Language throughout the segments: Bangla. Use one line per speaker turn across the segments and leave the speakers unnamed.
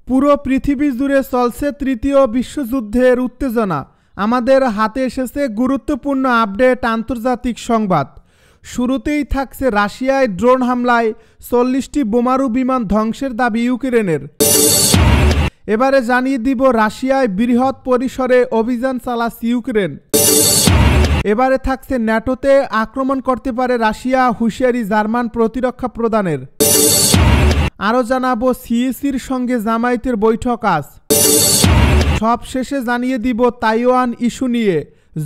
পুরো পৃথিবী জুড়ে চলছে তৃতীয় বিশ্বযুদ্ধের উত্তেজনা। আমাদের হাতে এসেছে গুরুত্বপূর্ণ আপডেট আন্তর্জাতিক সংবাদ। শুরুতেই থাকছে রাশিয়ায় ড্রোন হামলায় 40টি বোমারু বিমান ধ্বংসের দাবি ইউক্রেনের। এবারে জানিয়ে দিব রাশিয়ায় বৃহৎ পরিসরে অভিযান চালাচ্ছে ইউক্রেন। এবারে থাকছে ন্যাটোতে আক্রমণ করতে পারে রাশিয়া, হুঁশিয়ারি জার্মান প্রতিরক্ষা প্রদানের। আরও জানাবো সিইসির সঙ্গে জামায়াতের বৈঠক আজ। সব শেষে জানিয়ে দিব তাইওয়ান ইস্যু নিয়ে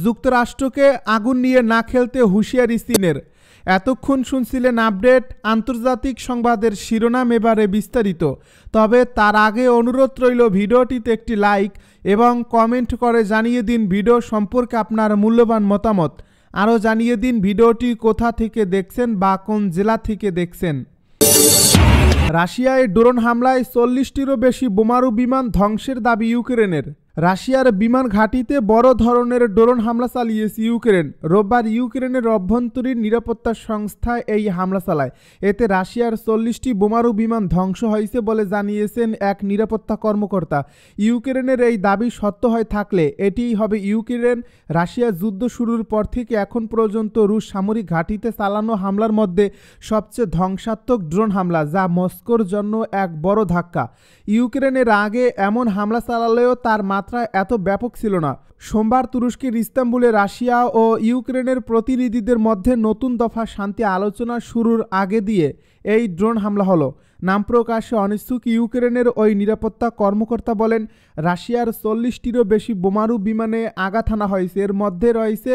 যুক্তরাষ্ট্রকে আগুন নিয়ে না খেলতে হুঁশিয়ারি চীনের। এতক্ষণ শুনছিলেন আপডেট আন্তর্জাতিক সংবাদের শিরোনাম, এবারে বিস্তারিত। তবে তার আগে অনুরোধ রইল ভিডিওটিতে একটি লাইক এবং কমেন্ট করে জানিয়ে দিন ভিডিও সম্পর্কে আপনার মূল্যবান মতামত। আরও জানিয়ে দিন ভিডিওটি কোথা থেকে দেখছেন বা কোন জেলা থেকে দেখছেন। রাশিয়ায় ড্রোন হামলায় 40টিরও বেশি বোমারু বিমান ধ্বংসের দাবি ইউক্রেনের। রাশিয়ার বিমান ঘাঁটিতে বড় ধরনের ড্রোন হামলা চালিয়েছে ইউক্রেন। রোববার ইউক্রেনের অভ্যন্তরীণ নিরাপত্তা সংস্থা এই হামলা চালায়। এতে রাশিয়ার 40টি বোমারু বিমান ধ্বংস হয়েছে বলে জানিয়েছেন এক নিরাপত্তা কর্মকর্তা। ইউক্রেনের এই দাবি সত্য হয়ে থাকলে এটিই হবে ইউক্রেন রাশিয়া যুদ্ধ শুরুর পর থেকে এখন পর্যন্ত রুশ সামরিক ঘাঁটিতে চালানো হামলার মধ্যে সবচেয়ে ধ্বংসাত্মক ড্রোন হামলা, যা মস্কোর জন্য এক বড় ধাক্কা। ইউক্রেনের আগে এমন হামলা চালালেও তার মাত্রা এত ব্যাপক ছিল না। সোমবার তুরস্কের ইস্তাম্বুলে রাশিয়া ও ইউক্রেনের প্রতিনিধিদের মধ্যে নতুন দফা শান্তি আলোচনা শুরুর আগে দিয়ে এই ড্রোন হামলা হলো। নাম প্রকাশে অনিচ্ছুক ইউক্রেনের ওই নিরাপত্তা কর্মকর্তা বলেন, রাশিয়ার 40টিরও বেশি বোমারু বিমানে আঘাত হানা হয়েছে। এর মধ্যে রয়েছে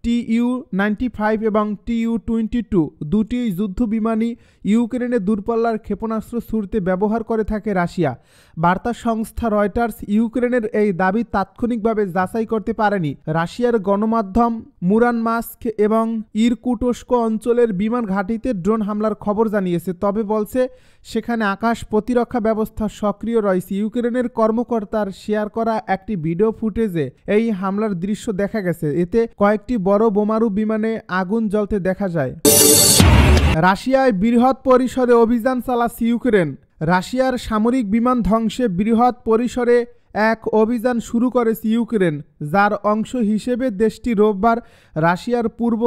TU-95 এবং TU-22 দুটি যুদ্ধ বিমানই ইউক্রেনের দূরপাল্লার ক্ষেপণাস্ত্র ছুড়তে ব্যবহার করে থাকে রাশিয়া। বার্তা সংস্থা রয়টার্স ইউক্রেনের এই দাবি তাৎক্ষণিকভাবে যাচাই করতে পারেনি। রাশিয়ার গণমাধ্যম মুরানমাস্ক এবং ইরকুটস্ক অঞ্চলের বিমান ঘাঁটিতে ড্রোন হামলার খবর জানিয়েছে, তবে বলছে সেখানে আকাশ প্রতিরক্ষা ব্যবস্থা সক্রিয় রয়েছে। ইউক্রেনের কর্মকর্তার শেয়ার করা একটি ভিডিও ফুটেজে এই হামলার দৃশ্য দেখা গেছে। এতে কয়েকটি বড় বোমারু বিমানে আগুন জ্বলতে দেখা যায়। রাশিয়ায় বৃহৎ পরিসরে অভিযান চালাচ্ছে ইউক্রেন। রাশিয়ার সামরিক বিমান ধ্বংসে বৃহৎ পরিসরে এক অভিযান শুরু করেছে ইউক্রেন, যার অংশ হিসেবে দেশটি রোববার রাশিয়ার পূর্ব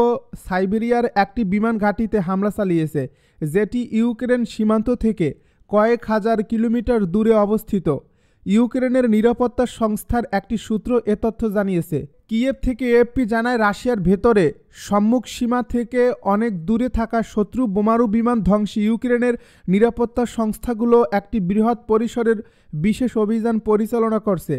সাইবেরিয়ার একটি বিমান ঘাঁটিতে হামলা চালিয়েছে, যেটি ইউক্রেন সীমান্ত থেকে কয়েক হাজার কিলোমিটার দূরে অবস্থিত। ইউক্রেনের নিরাপত্তা সংস্থার একটি সূত্র এ তথ্য জানিয়েছে। কিয়েভ থেকে এএফপি জানায়, রাশিয়ার ভেতরে সম্মুখ সীমা থেকে অনেক দূরে থাকা শত্রু বোমারু বিমান ধ্বংসে ইউক্রেনের নিরাপত্তা সংস্থাগুলো একটি বৃহৎ পরিসরের বিশেষ অভিযান পরিচালনা করছে।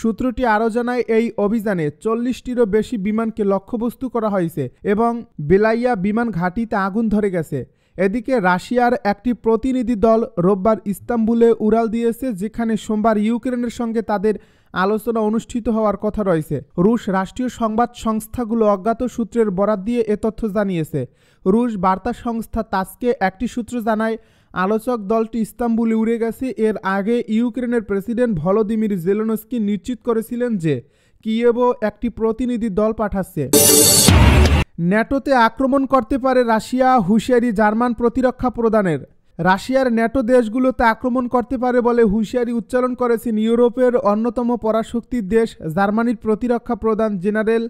সূত্রটি আরও জানায়, এই অভিযানে 40টিরও বেশি বিমানকে লক্ষ্যবস্তু করা হয়েছে এবং বেলাইয়া বিমান ঘাঁটিতে আগুন ধরে গেছে। এদিকে রাশিয়ার একটি প্রতিনিধি দল রোববার ইস্তাম্বুলে উড়াল দিয়েছে, যেখানে সোমবার ইউক্রেনের সঙ্গে তাদের আলোচনা অনুষ্ঠিত হওয়ার কথা রয়েছে। রুশ রাষ্ট্রীয় সংবাদ সংস্থাগুলো অজ্ঞাত সূত্রের বরাত দিয়ে এ তথ্য জানিয়েছে। রুশ বার্তা সংস্থা তাসকে একটি সূত্র জানায়, আলোচক দলটি ইস্তাম্বুলে উড়ে গেছে। এর আগে ইউক্রেনের প্রেসিডেন্ট ভলোদিমির জেলেনস্কি নিশ্চিত করেছিলেন যে কিয়েভও একটি প্রতিনিধি দল পাঠাচ্ছে। ন্যাটোতে আক্রমণ করতে পারে রাশিয়া, হুঁশিয়ারি জার্মান প্রতিরক্ষা প্রদানের। রাশিয়ার ন্যাটো দেশগুলোতে আক্রমণ করতে পারে বলে হুঁশিয়ারি উচ্চারণ করেছেন ইউরোপের অন্যতম পরাশক্তির দেশ জার্মানির প্রতিরক্ষা প্রধান জেনারেল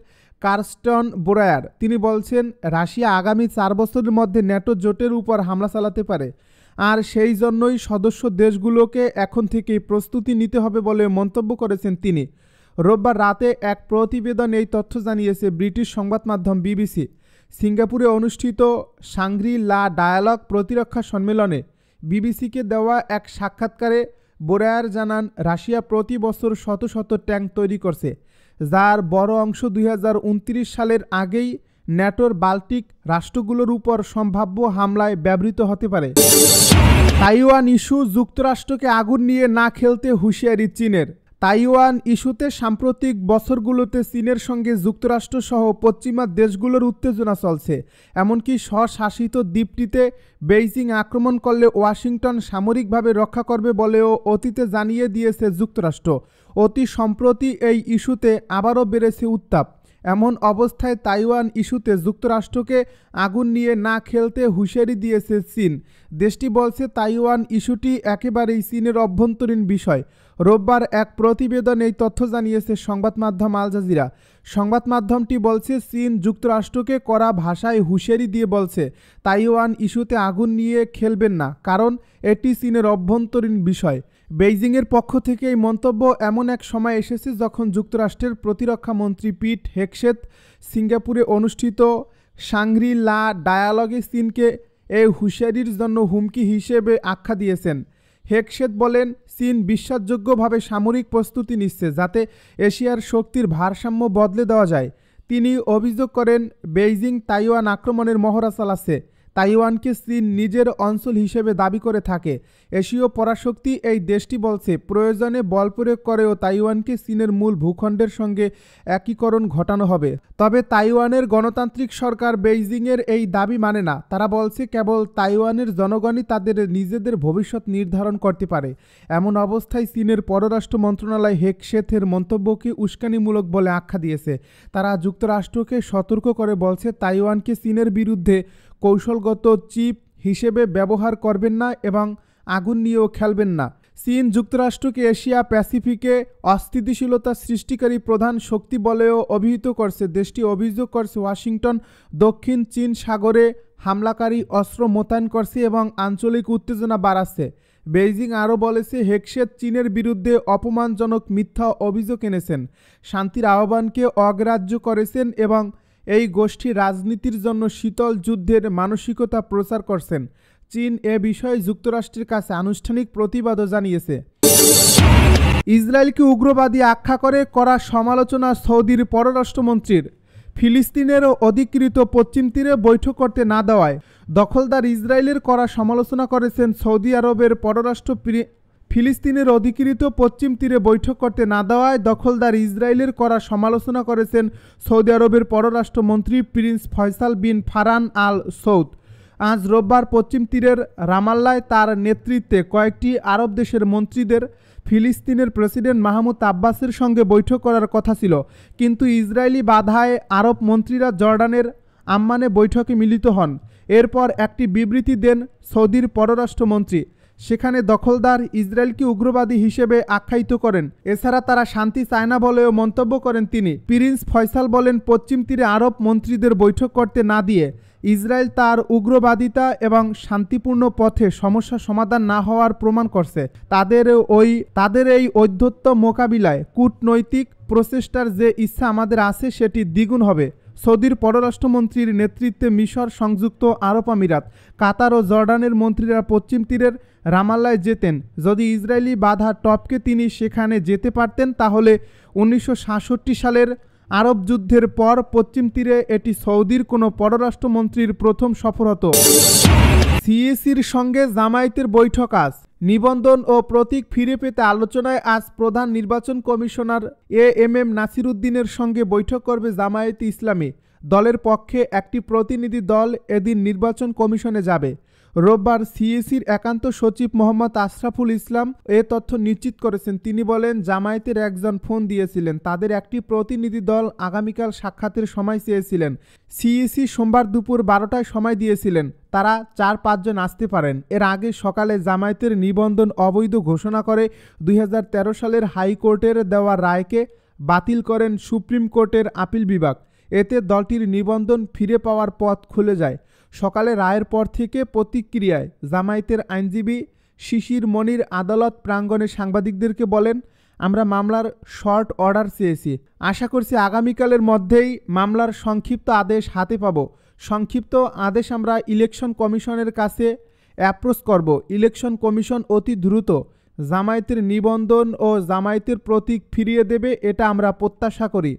কার্স্টন বোরায়ার। তিনি বলছেন, রাশিয়া আগামী 4 বছরের মধ্যে ন্যাটো জোটের উপর হামলা চালাতে পারে, আর সেই জন্যই সদস্য দেশগুলোকে এখন থেকেই প্রস্তুতি নিতে হবে বলে মন্তব্য করেছেন তিনি। রোববার রাতে এক প্রতিবেদন এই তথ্য জানিয়েছে ব্রিটিশ সংবাদ মাধ্যম বিবিসি। সিঙ্গাপুরে অনুষ্ঠিত সাংগ্রি লা ডায়ালগ প্রতিরক্ষা সম্মেলনে বিবিসিকে দেওয়া এক সাক্ষাৎকারে বোরায়ার জানান, রাশিয়া প্রতি বছর শত শত ট্যাঙ্ক তৈরি করছে, যার বড় অংশ 2029 সালের আগেই ন্যাটোর বাল্টিক রাষ্ট্রগুলোর উপর সম্ভাব্য হামলায় ব্যবহৃত হতে পারে। তাইওয়ান ইস্যু, যুক্তরাষ্ট্রকে আগুন নিয়ে না খেলতে হুঁশিয়ারি চীনের। তাইওয়ান ইস্যুতে সাম্প্রতিক বছরগুলোতে চীনের সঙ্গে যুক্তরাষ্ট্রসহ পশ্চিমা দেশগুলোর উত্তেজনা চলছে। এমনকি স্বশাসিত দ্বীপটিতে বেইজিং আক্রমণ করলে ওয়াশিংটন সামরিকভাবে রক্ষা করবে বলেও অতীতে জানিয়ে দিয়েছে যুক্তরাষ্ট্র। অতি সম্প্রতি এই ইস্যুতে আবারও বেড়েছে উত্তাপ। এমন অবস্থায় তাইওয়ান ইস্যুতে যুক্তরাষ্ট্রকে আগুন নিয়ে না খেলতে হুঁশিয়ারি দিয়েছে চীন। দেশটি বলছে তাইওয়ান ইস্যুটি একেবারেই চীনের অভ্যন্তরীণ বিষয়। রোববার এক প্রতিবেদনে এই তথ্য জানিয়েছে সংবাদ মাধ্যম আল জাজিরা। সংবাদ মাধ্যমটি বলছে চীন যুক্তরাষ্ট্রকে কড়া ভাষায় হুঁশিয়ারি দিয়ে বলছে তাইওয়ান ইস্যুতে আগুন নিয়ে খেলবেন না, কারণ এটি চীনের অভ্যন্তরীণ বিষয়। বেইজিংয়ের পক্ষ থেকে এই মন্তব্য এমন এক সময় এসেছে যখন যুক্তরাষ্ট্রের প্রতিরক্ষা মন্ত্রী পিট হেগসেথ সিঙ্গাপুরে অনুষ্ঠিত শাংরি-লা ডায়ালগে চীনকে এই হুঁশিয়ারির জন্য হুমকি হিসেবে আখ্যা দিয়েছেন। হেগসেথ বলেন, চীন বিশ্বাসযোগ্যভাবে সামরিক প্রস্তুতি নিচ্ছে যাতে এশিয়ার শক্তির ভারসাম্য বদলে দেওয়া যায়। তিনি অভিযোগ করেন, বেইজিং তাইওয়ান আক্রমণের মহড়া চালাচ্ছে। তাইওয়ানকে চীন নিজের অঞ্চল হিসেবে দাবি করে থাকে। এশীয় পরাশক্তি এই দেশটি বলছে প্রয়োজনে বল প্রয়োগ করেও তাইওয়ানকে চীনের মূল ভূখণ্ডের সঙ্গে একীকরণ ঘটানো হবে। তবে তাইওয়ানের গণতান্ত্রিক সরকার বেইজিংয়ের এই দাবি মানে না। তারা বলছে কেবল তাইওয়ানের জনগণই তাদের নিজেদের ভবিষ্যৎ নির্ধারণ করতে পারে। এমন অবস্থায় চীনের পররাষ্ট্র মন্ত্রণালয় হেগসেথের মন্তব্যকে উস্কানিমূলক বলে আখ্যা দিয়েছে। তারা যুক্তরাষ্ট্রকে সতর্ক করে বলছে তাইওয়ানকে চীনের বিরুদ্ধে কৌশলগত চিপ হিসেবে ব্যবহার করবেন না এবং আগুন নিয়েও খেলবেন না। চীন যুক্তরাষ্ট্রকে এশিয়া প্যাসিফিকে অস্থিতিশীলতা সৃষ্টিকারী প্রধান শক্তি বলেও অভিহিত করছে। দেশটি অভিযোগ করছে ওয়াশিংটন দক্ষিণ চীন সাগরে হামলাকারী অস্ত্র মোতায়েন করছে এবং আঞ্চলিক উত্তেজনা বাড়াচ্ছে। বেইজিং আরও বলেছে হেগসেথ চীনের বিরুদ্ধে অপমানজনক মিথ্যা অভিযোগ এনেছেন, শান্তির আহ্বানকে অগ্রাহ্য করেছেন এবং এই গোষ্ঠী রাজনীতির জন্য শীতল যুদ্ধের মানসিকতা প্রচার করছেন। চীন এ বিষয়ে যুক্তরাষ্ট্রের কাছে আনুষ্ঠানিক প্রতিবাদও জানিয়েছে। ইসরায়েলকে উগ্রবাদী আখ্যা করে করা সমালোচনা সৌদির পররাষ্ট্রমন্ত্রীর। ফিলিস্তিনের অধিকৃত পশ্চিম তীরে বৈঠক করতে না দেওয়ায় দখলদার ইসরায়েলের করা সমালোচনা করেছেন সৌদি আরবের পররাষ্ট্র। ফিলিস্তিনের অধিকৃত পশ্চিম তীরে বৈঠক করতে না দেওয়ায় দখলদার ইসরায়েলের করা সমালোচনা করেছেন সৌদি আরবের পররাষ্ট্রমন্ত্রী প্রিন্স ফয়সাল বিন ফারহান আল সৌদ। আজ রোববার পশ্চিম তীরের রামাল্লায় তার নেতৃত্বে কয়েকটি আরব দেশের মন্ত্রীদের ফিলিস্তিনের প্রেসিডেন্ট মাহমুদ আব্বাসের সঙ্গে বৈঠক করার কথা ছিল, কিন্তু ইসরায়েলি বাধায় আরব মন্ত্রীরা জর্ডানের আম্মানে বৈঠকে মিলিত হন। এরপর একটি বিবৃতি দেন সৌদির পররাষ্ট্রমন্ত্রী। সেখানে দখলদার ইসরায়েলকে উগ্রবাদী হিসেবে আখ্যায়িত করেন। এছাড়া তারা শান্তি চায় না বলেও মন্তব্য করেন তিনি। প্রিন্স ফয়সাল বলেন, পশ্চিম তীরে আরব মন্ত্রীদের বৈঠক করতে না দিয়ে ইসরায়েল তার উগ্রবাদিতা এবং শান্তিপূর্ণ পথে সমস্যা সমাধান না হওয়ার প্রমাণ করছে। তাদের এই ঔদ্ধত্য মোকাবিলায় কূটনৈতিক প্রচেষ্টার যে ইচ্ছা আমাদের আছে সেটি দ্বিগুণ হবে। সৌদির পররাষ্ট্রমন্ত্রীর নেতৃত্বে মিশর, সংযুক্ত আরব আমিরাত, কাতার ও জর্ডানের মন্ত্রীরা পশ্চিম তীরের রামাল্লায় যেতেন। যদি ইসরায়েলি বাধা টপকে তিনি সেখানে যেতে পারতেন, তাহলে 1966 সালের আরব যুদ্ধের পর পশ্চিম তীরে এটি সৌদির কোনো পররাষ্ট্রমন্ত্রীর প্রথম সফর হতো। সিএসির সঙ্গে জামায়াতের বৈঠক আজ। নিবন্ধন ও প্রতীক ফিরে পেতে আলোচনায় আজ প্রধান নির্বাচন কমিশনার এএমএম নাসির উদ্দিনের সঙ্গে বৈঠক করবে জামায়াতে ইসলামী। দলের পক্ষে একটি প্রতিনিধি দল এদিন নির্বাচন কমিশনে যাবে। রোববার সিএসির একান্ত সচিব মোহাম্মদ আশরাফুল ইসলাম এ তথ্য নিশ্চিত করেছেন। তিনি বলেন, জামায়াতের একজন ফোন দিয়েছিলেন, তাদের একটি প্রতিনিধি দল আগামীকাল সাক্ষাতের সময় চেয়েছিলেন। সিএসি সোমবার দুপুর 12টায় সময় দিয়েছিলেন, তারা 4-5 জন আসতে পারেন। এর আগে সকালে জামায়াতের নিবন্ধন অবৈধ ঘোষণা করে 2013 সালের হাইকোর্টের দেওয়া রায়কে বাতিল করেন সুপ্রিম কোর্টের আপিল বিভাগ। এতে দলটির নিবন্ধন ফিরে পাওয়ার পথ খুলে যায়। সকালে রায়ের পর থেকে প্রতিক্রিয়ায় জামায়াতের আইনজীবী শিশির মনির আদালত প্রাঙ্গণে সাংবাদিকদেরকে বলেন, আমরা মামলার শর্ট অর্ডার চেয়েছি। আশা করছি আগামীকালের মধ্যেই মামলার সংক্ষিপ্ত আদেশ হাতে পাব। সংক্ষিপ্ত আদেশ আমরা ইলেকশন কমিশনের কাছে অ্যাপ্রোচ করব। ইলেকশন কমিশন অতি দ্রুত জামায়াতের নিবন্ধন ও জামায়াতের প্রতীক ফিরিয়ে দেবে, এটা আমরা প্রত্যাশা করি।